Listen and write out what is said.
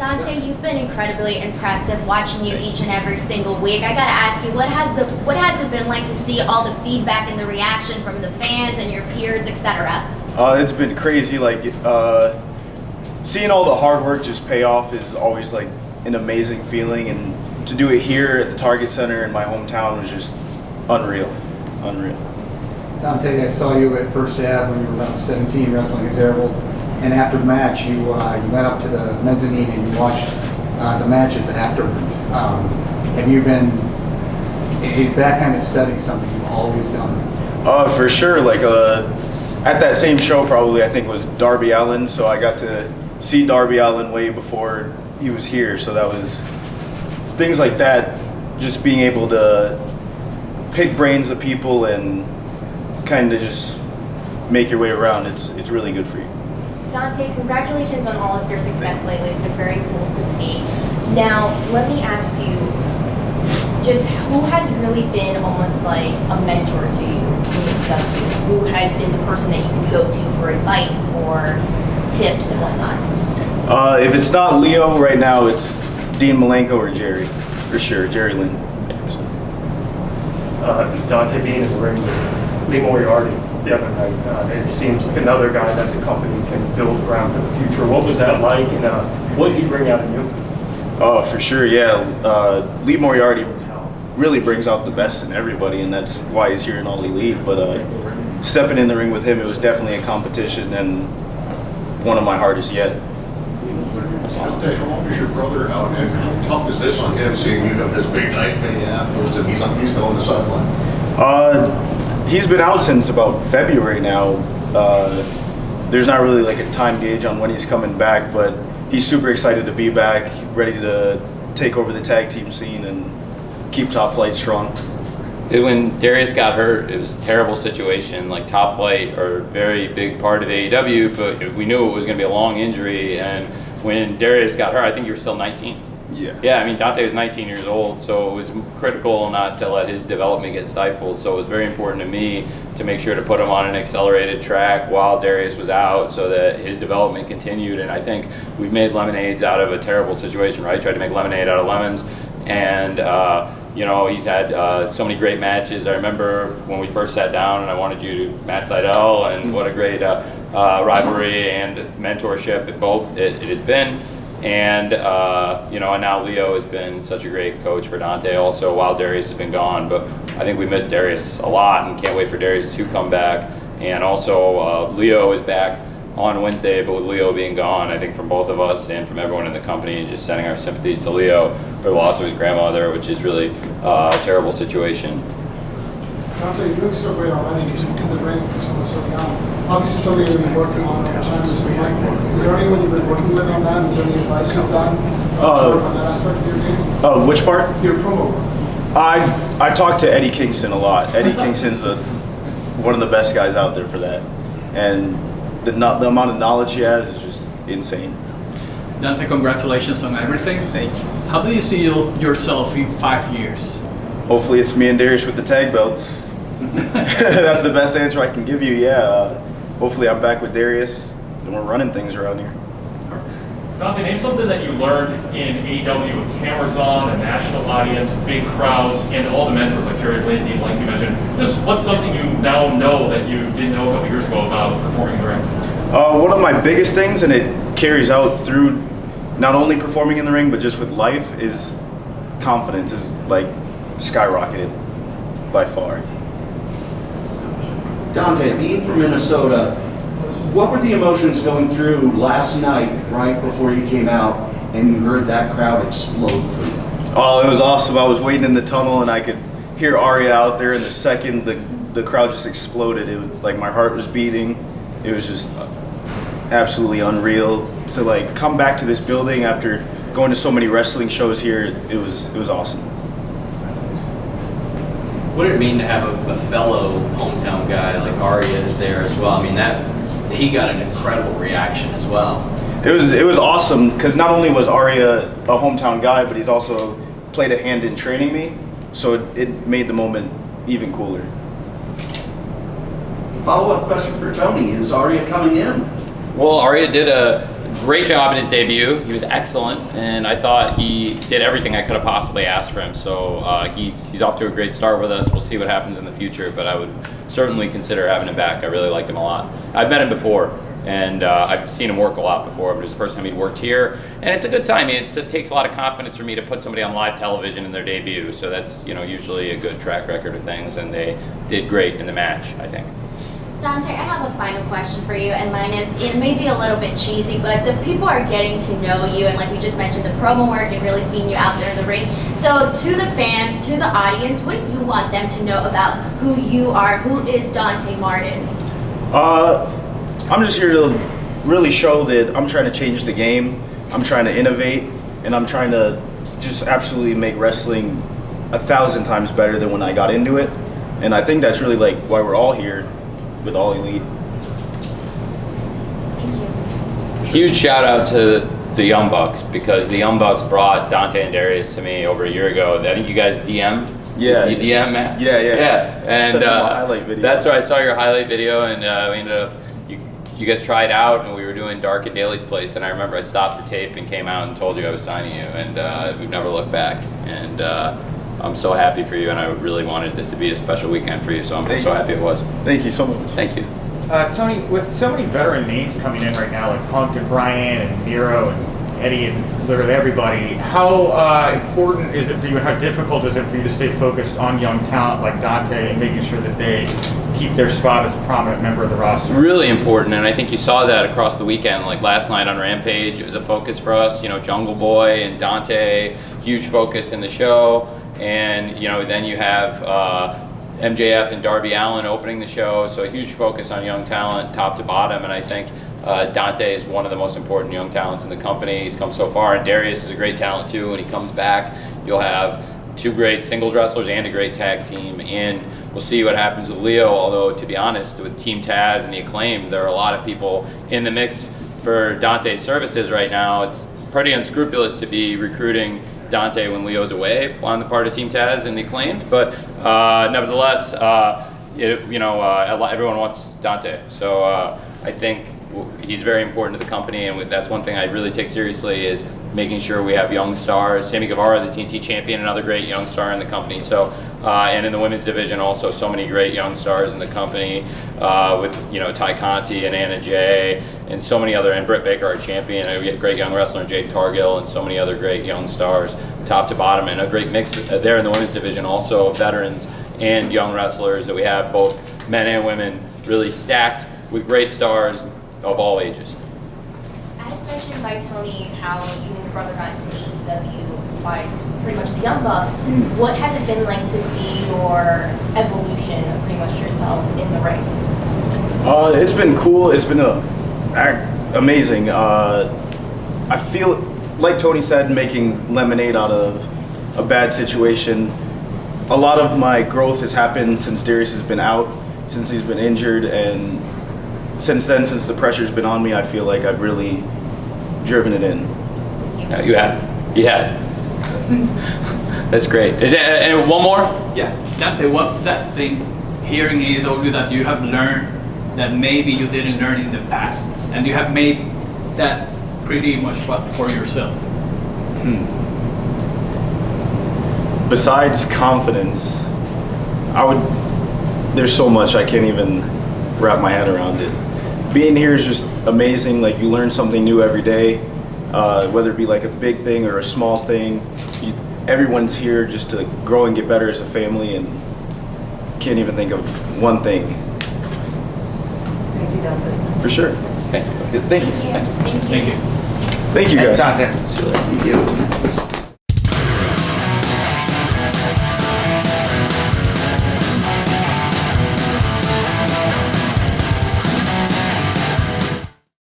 Dante, you've been incredibly impressive watching you each and every single week. I gotta ask you, what has it been like to see all the feedback and the reaction from the fans and your peers, etc.? It's been crazy. Like seeing all the hard work just pay off is always like an amazing feeling, and to do it here at the Target Center in my hometown was just unreal. Dante, I saw you at First Ave when you were around 17 wrestling as Airwolf, and after the match you went up to the mezzanine and you watched the matches afterwards. Is that kind of study something you've always done? For sure. Like at that same show, probably I think was Darby Allin, so I got to see Darby Allin way before he was here. So that was things like that. Just being able to pick brains of people and kind of just make your way around. It's really good for you. Dante, congratulations on all of your success lately. It's been very cool to see. Now, let me ask you, just who has really been almost like a mentor to you in AEW? Who has been the person that you can go to for advice or tips and whatnot? If it's not Lio right now, it's Dean Malenko or Jerry, for sure, Jerry Lynn. Dante being in the ring with Lee Moriarty the other night, it seems like another guy that the company can build around for the future. What was that like, and what did he bring out of you? Oh, for sure, yeah. Lee Moriarty really brings out the best in everybody, and that's why he's here in All Elite. But stepping in the ring with him, it was definitely a competition and one of my hardest yet. Dante, how long is your brother out, and how tough is this on him, seeing you have this big night in Minneapolis, and he's still on the sideline? He's been out since about February now. There's not really like a time gauge on when he's coming back, but he's super excited to be back, ready to take over the tag team scene and keep Top Flight strong. When Darius got hurt, it was a terrible situation. Like Top Flight are a very big part of AEW, but we knew it was going to be a long injury. And when Darius got hurt, I think you were still 19. Yeah, I mean, Dante was 19 years old, so it was critical not to let his development get stifled. So it was very important to me to make sure to put him on an accelerated track while Darius was out so that his development continued. And I think we've made lemonades out of a terrible situation, right? Tried to make lemonade out of lemons. And, he's had so many great matches. I remember when we first sat down and I wanted you to Matt Seidel, and what a great rivalry and mentorship it has been. And and now Lio has been such a great coach for Dante also while Darius has been gone. But I think we miss Darius a lot and can't wait for Darius to come back. And also Lio is back on Wednesday, but with Lio being gone, I think from both of us and from everyone in the company, just sending our sympathies to Lio for the loss of his grandmother, which is really a terrible situation. Dante, you're doing so great already. You took in the ring for someone so young. Obviously, something you've been working on over time is your mic work. Is there anyone you've been working with on that? Is there any advice you've gotten on that aspect of your game? Which part? Your promo work. I talk to Eddie Kingston a lot. Eddie Kingston's one of the best guys out there for that, and the amount of knowledge he has is just insane. Dante, congratulations on everything. Thank you. How do you see yourself in 5 years? Hopefully it's me and Darius with the tag belts. That's the best answer I can give you, yeah. Hopefully I'm back with Darius and we're running things around here. Dante, name something that you learned in AEW with cameras on, a national audience, big crowds, and all the mentors like Jerry Lynn, Dean, like you mentioned. Just what's something you now know that you didn't know a couple years ago about performing in the ring? One of my biggest things, and it carries out through not only performing in the ring, but just with life, is confidence is like skyrocketed by far. Dante, being from Minnesota, what were the emotions going through last night, right before you came out and you heard that crowd explode for you? Oh, it was awesome. I was waiting in the tunnel and I could hear Arya out there, and the second the crowd just exploded, it was like my heart was beating. It was just absolutely unreal to like come back to this building after going to so many wrestling shows here. It was awesome. What did it mean to have a fellow hometown guy like Arya there as well? I mean, he got an incredible reaction as well. It was awesome because not only was Arya a hometown guy, but he's also played a hand in training me, so it made the moment even cooler. Follow-up question for Tony: is Arya coming in? Well, Arya did great job in his debut. He was excellent, and I thought he did everything I could have possibly asked for him. So he's off to a great start with us. We'll see what happens in the future, but I would certainly consider having him back. I really liked him a lot. I've met him before, and I've seen him work a lot before, but it was the first time he'd worked here. And it's a good time. It takes a lot of confidence for me to put somebody on live television in their debut, so that's usually a good track record of things, and they did great in the match, I think. Dante, I have a final question for you, and mine is, it may be a little bit cheesy, but the people are getting to know you, and like we just mentioned, the promo work and really seeing you out there in the ring. So to the fans, to the audience, what do you want them to know about who you are? Who is Dante Martin? I'm just here to really show that I'm trying to change the game, I'm trying to innovate, and I'm trying to just absolutely make wrestling 1,000 times better than when I got into it. And I think that's really like why we're all here with All Elite. Thank you. Huge shout out to the Young Bucks, because the Young Bucks brought Dante and Darius to me over a year ago. I think you guys DM'd. Yeah. You DM, Matt? Yeah. And Sent him a highlight video. that's where I saw your highlight video, and we ended up, you guys tried out, and we were doing Dark at Daly's place, and I remember I stopped the tape and came out and told you I was signing you, and we've never looked back. And I'm so happy for you, and I really wanted this to be a special weekend for you, so I'm so happy it was. Thank you so much. Thank you. Tony, with so many veteran names coming in right now, like Punk and Brian and Miro and Eddie and literally everybody, how important is it for you, and how difficult is it for you to stay focused on young talent like Dante and making sure that they keep their spot as a prominent member of the roster? Really important, and I think you saw that across the weekend. Like last night on Rampage, it was a focus for us. Jungle Boy and Dante, huge focus in the show. And then you have MJF and Darby Allin opening the show, so a huge focus on young talent, top to bottom. And I think Dante is one of the most important young talents in the company. He's come so far, and Darius is a great talent too. When he comes back, you'll have two great singles wrestlers and a great tag team. And we'll see what happens with Lio. Although, to be honest, with Team Taz and the Acclaim, there are a lot of people in the mix for Dante's services right now. It's pretty unscrupulous to be recruiting Dante when Leo's away on the part of Team Taz and the Acclaimed, but nevertheless, everyone wants Dante. So I think he's very important to the company, and that's one thing I really take seriously, is making sure we have young stars. Sammy Guevara, the TNT champion, another great young star in the company. So and in the women's division, also so many great young stars in the company, with Ty Conti and Anna Jay, and so many other, and Britt Baker, our champion, and we had a great young wrestler, Jade Cargill, and so many other great young stars, top to bottom, and a great mix there in the women's division, also veterans and young wrestlers that we have, both men and women, really stacked with great stars of all ages. As mentioned by Tony, how you and your brother got into AEW by pretty much the Young Bucks, what has it been like to see your evolution of pretty much yourself in the ring? It's been cool. It's been amazing. I feel, like Tony said, making lemonade out of a bad situation. A lot of my growth has happened since Darius has been out, since he's been injured, and since then, since the pressure's been on me, I feel like I've really driven it in. Yeah, you have. He has. That's great. Is it and one more? Yeah. Dante, what's that thing here in AEW that you have learned that maybe you didn't learn in the past, and you have made that pretty much for yourself? Besides confidence, there's so much I can't even wrap my head around it. Being here is just amazing. Like, you learn something new every day, whether it be like a big thing or a small thing. Everyone's here just to grow and get better as a family, and can't even think of one thing. Thank you, Dante. For sure. Thank you. Thank you. Thank you. Thank you, guys. Thanks, Dante. Thank you.